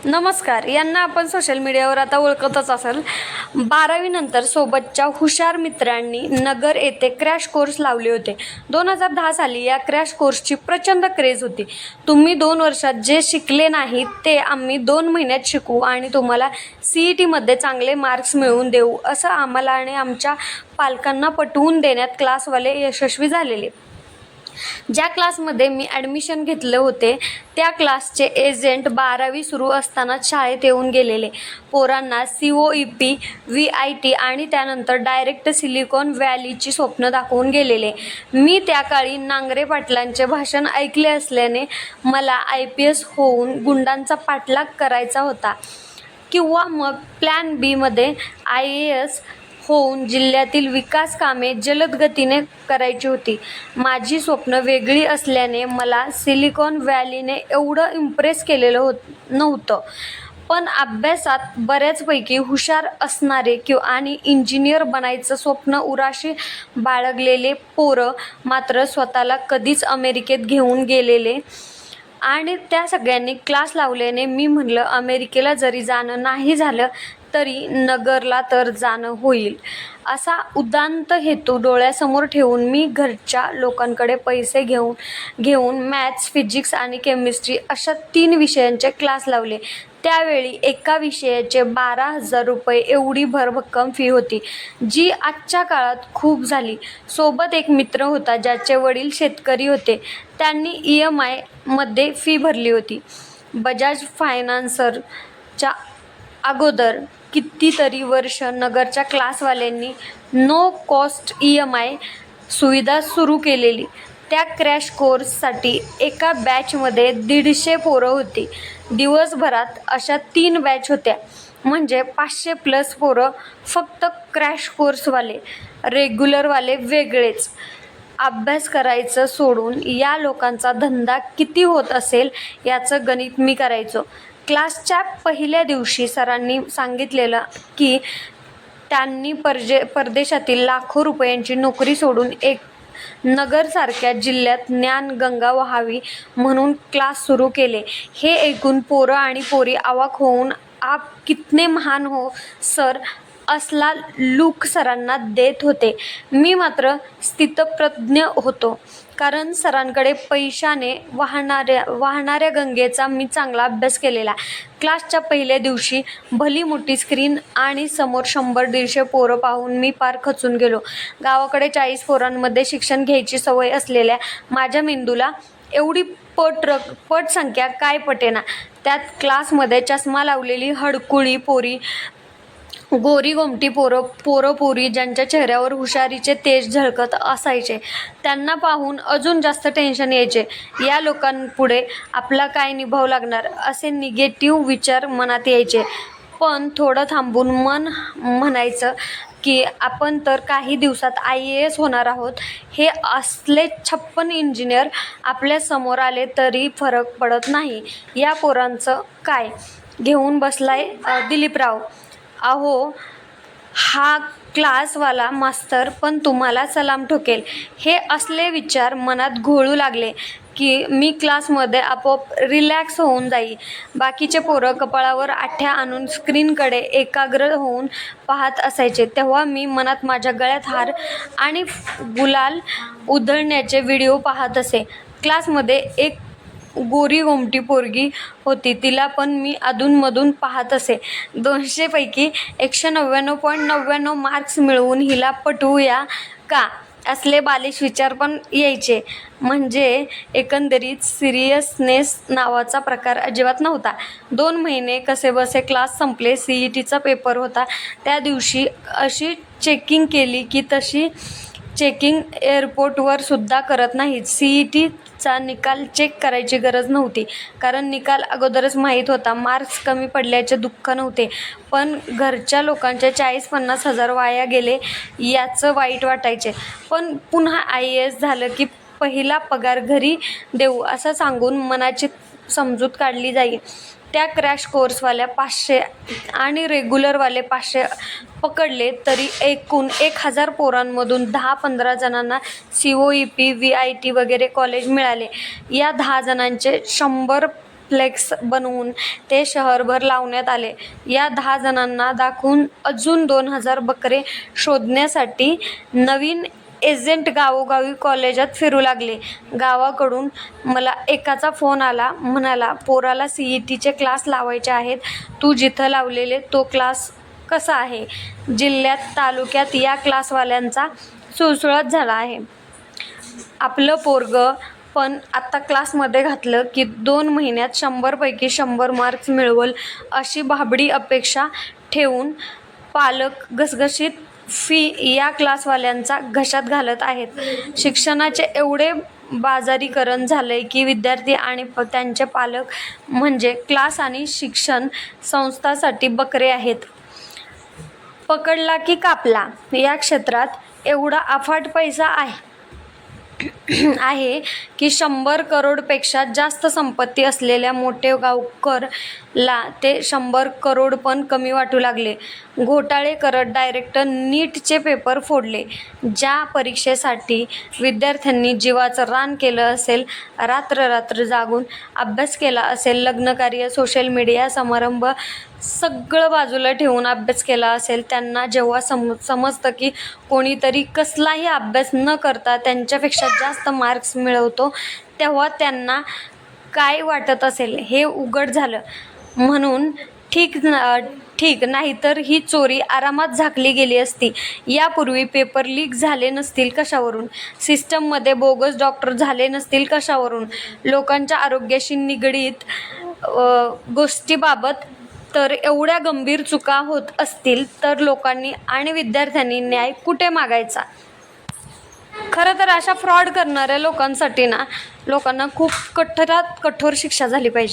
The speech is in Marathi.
नमस्कार. यांना आपण सोशल मीडियावर आता ओळखतच असाल. 12वी नंतर सोबतच्या हुशार मित्रांनी नगर येथे क्रॅश कोर्स लावले होते. 2010 साली या क्रॅश कोर्सची प्रचंड क्रेज होती. तुम्ही 2 वर्षात जे शिकले नाही ते आम्ही 2 महिन्यात शिकवू आणि तुम्हाला CETमध्ये चांगले मार्क्स मिळवून देऊ, असं आम्हाला आणि आमच्या पालकांना पटवून देण्यात क्लासवाले यशस्वी झालेले. ज्या क्लासमध्ये मी ॲडमिशन घेतले होते त्या क्लासचे एजंट 12वी सुरू असतानाच शाळेत येऊन गेलेले. पोरांना COEP, VIT आणि त्यानंतर डायरेक्ट सिलिकॉन व्हॅलीची स्वप्न दाखवून गेलेले. मी त्या काळी नांगरे पाटलांचे भाषण ऐकले असल्याने मला IPS होऊन गुंडांचा पाठलाग करायचा होता किंवा मग प्लॅन Bमध्ये IAS होऊन जिल्ह्यातील विकास कामे जलद गतीने करायची होती. माझी स्वप्न वेगळी असल्याने मला सिलिकॉन व्हॅलीने एवढं इम्प्रेस केलेलं नव्हतं. पण अभ्यासात बऱ्याचपैकी हुशार असणारे आणि इंजिनियर बनायचं स्वप्न उराशी बाळगलेले पोरं मात्र स्वतःला कधीच अमेरिकेत घेऊन गेलेले आणि त्या सगळ्यांनी क्लास लावल्याने मी म्हणलं अमेरिकेला जरी जाणं नाही झालं तरी नगरला तर जाणं होईल. असा उदात्त हेतू डोळ्यासमोर ठेवून मी घरच्या लोकांकडे पैसे घेऊन मॅथ्स, फिजिक्स आणि केमिस्ट्री अशा 3 विषयांचे क्लास लावले. त्यावेळी एका विषयाचे 12,000 रुपये एवढी भरभक्कम फी होती, जी आजच्या काळात खूप झाली. सोबत एक मित्र होता ज्याचे वडील शेतकरी होते. त्यांनी EMI मध्ये फी भरली होती. बजाज फायनान्सरच्या अगोदर कितीतरी वर्ष नगरच्या क्लासवाल्यांनी नो कॉस्ट EMI सुविधा सुरू केलेली. त्या क्रॅश कोर्ससाठी एका बॅचमध्ये 150 पोरं होती. दिवसभरात अशा 3 बॅच होत्या, म्हणजे 500+ पोरं. फक्त क्रॅश कोर्सवाले, रेग्युलरवाले वेगळेच. अभ्यास करायचं सोडून या लोकांचा धंदा किती होत असेल याचं गणित मी करायचो. क्लासच्या पहिल्या दिवशी सरांनी सांगितलेलं की त्यांनी परदेशातील लाखो रुपयांची नोकरी सोडून एक नगरसारख्या जिल्ह्यात ज्ञानगंगा वहावी म्हणून क्लास सुरू केले. हे ऐकून पोरं आणि पोरी अवाक होऊन आप कितने महान हो सर असला लूक सरांना देत होते. मी मात्र स्थितप्रज्ञ होतो, कारण सरांकडे पैशाने वाहणाऱ्या गंगेचा मी चांगला अभ्यास केलेला. क्लासच्या पहिल्या दिवशी भली मोठी स्क्रीन आणि समोर 100-150 पोरं पाहून मी पार खचून गेलो. गावाकडे 40 पोरांमध्ये शिक्षण घ्यायची सवय असलेल्या माझ्या मेंदूला एवढी पट संख्या काय पटेना. त्यात क्लासमध्ये चष्मा लावलेली हडकुळी पोरी, गोरी-गोमटी पोरी ज्यांच्या चेहऱ्यावर हुशारीचे तेज झळकत असायचे, त्यांना पाहून अजून जास्त टेन्शन यायचे. या लोकांपुढे आपला काय निभाव लागणार असे निगेटिव्ह विचार मनात यायचे. पण थोडं थांबून मन म्हणायचं की आपण तर काही दिवसात IAS होणार आहोत. हे असले 56 इंजिनियर आपल्या समोर आले तरी फरक पडत नाही. या पोरांचं काय घेऊन बसलाय दिलीपराव? अहो, हा क्लासवाला मास्तर पण तुम्हाला सलाम ठोकेल. हे असले विचार मनात घोळू लागले की मी क्लासमध्ये आपोआप रिलॅक्स होऊन जाई. बाकीचे पोरं कपाळावर आठ्या आणून स्क्रीनकडे एकाग्र होऊन पाहत असायचे, तेव्हा मी मनात माझ्या गळ्यात हार आणि गुलाल उधळण्याचे व्हिडिओ पाहत असे. क्लासमध्ये एक गोरी-गोमटी पोरगी होती, तिला पण मी अधूनमधून पाहत असे. 200 पैकी 199.99 मार्क्स मिळवून हिला पटवूया का असले बालिश विचार पण यायचे. म्हणजे एकंदरीत सिरियसनेस नावाचा प्रकार अजिबात नव्हता. 2 महिने कसेबसे क्लास संपले. CETचा पेपर होता. त्या दिवशी अशी चेकिंग केली की तशी चेकिंग एअरपोर्टवर सुद्धा करत नाहीत. CETचा निकाल चेक करायची गरज नव्हती, कारण निकाल अगोदरच माहीत होता. मार्क्स कमी पडल्याचे दुःख नव्हते, पण घरच्या लोकांचे 40-50 हजार वाया गेले याचं वाईट वाटायचे. पण पुन्हा IAS झालं की पहिला पगार घरी देऊ असं सांगून मनाची समजूत काढली जाईल. त्या क्रॅश कोर्सवाल्या 500 आणि रेग्युलरवाले 500 पकडले तरी एकूण 1000 पोरांमधून 10-15 जणांना COEP, VIT वगैरे कॉलेज मिळाले. या 10 जणांचे 100 फ्लेक्स बनवून ते शहरभर लावण्यात आले. या 10 जणांना दाखवून अजून 2000 बकरे शोधण्यासाठी नवीन एजंट गावोगावी कॉलेजात फिरू लागले. गावाकडून मला एकाचा फोन आला. म्हणाला, पोराला CETचे क्लास लावायचे आहेत. तू जिथं लावलेले तो क्लास कसा आहे? जिल्ह्यात, तालुक्यात या क्लासवाल्यांचा सुळसुळाट झाला आहे. आपलं पोरगं पण आत्ता क्लासमध्ये घातलं की 2 महिन्यात 100 पैकी 100 मार्क्स मिळवल अशी भाबडी अपेक्षा ठेवून पालक घसघशीत फी या क्लासवाल्यांचा घशात घालत आहेत. शिक्षणाचे एवढे बाजारीकरण झालंय की विद्यार्थी आणि त्यांचे पालक म्हणजे क्लास आणि शिक्षण संस्थांसाठी बकरे आहेत. पकडला की कापला. या क्षेत्रात एवढा अफाट पैसा आहे की 100 करोडपेक्षा जास्त संपत्ती असलेल्या मोठे गावकरला ते 100 करोड पण कमी वाटू लागले. घोटाळे करत डायरेक्ट नीटचे पेपर फोडले. ज्या परीक्षेसाठी विद्यार्थ्यांनी जीवाचं रान केलं असेल, रात्र जागून अभ्यास केला असेल, लग्नकार्य, सोशल मीडिया, समारंभ सगळं बाजूला ठेवून अभ्यास केला असेल, त्यांना जेव्हा समजतं की कोणीतरी कसलाही अभ्यास न करता त्यांच्यापेक्षा जास्त मार्क्स मिळवतो, तेव्हा त्यांना काय वाटत असेल हे उघड झालं. म्हणून ठीक नाहीतर ही चोरी आरामात झाकली गेली असती. यापूर्वी पेपर लीक झाले नसतील कशावरून? सिस्टममध्ये बोगस डॉक्टर झाले नसतील कशावरून? लोकांच्या आरोग्याशी निगडीत गोष्टीबाबत तर एवढ्या गंभीर चुका होत असतील तर लोकांनी आणि विद्यार्थ्यांनी न्याय कुठे मागायचा? खरं तर अशा फ्रॉड करणाऱ्या लोकांसाठी लोकांना खूप कठोरात कठोर शिक्षा झाली पाहिजे.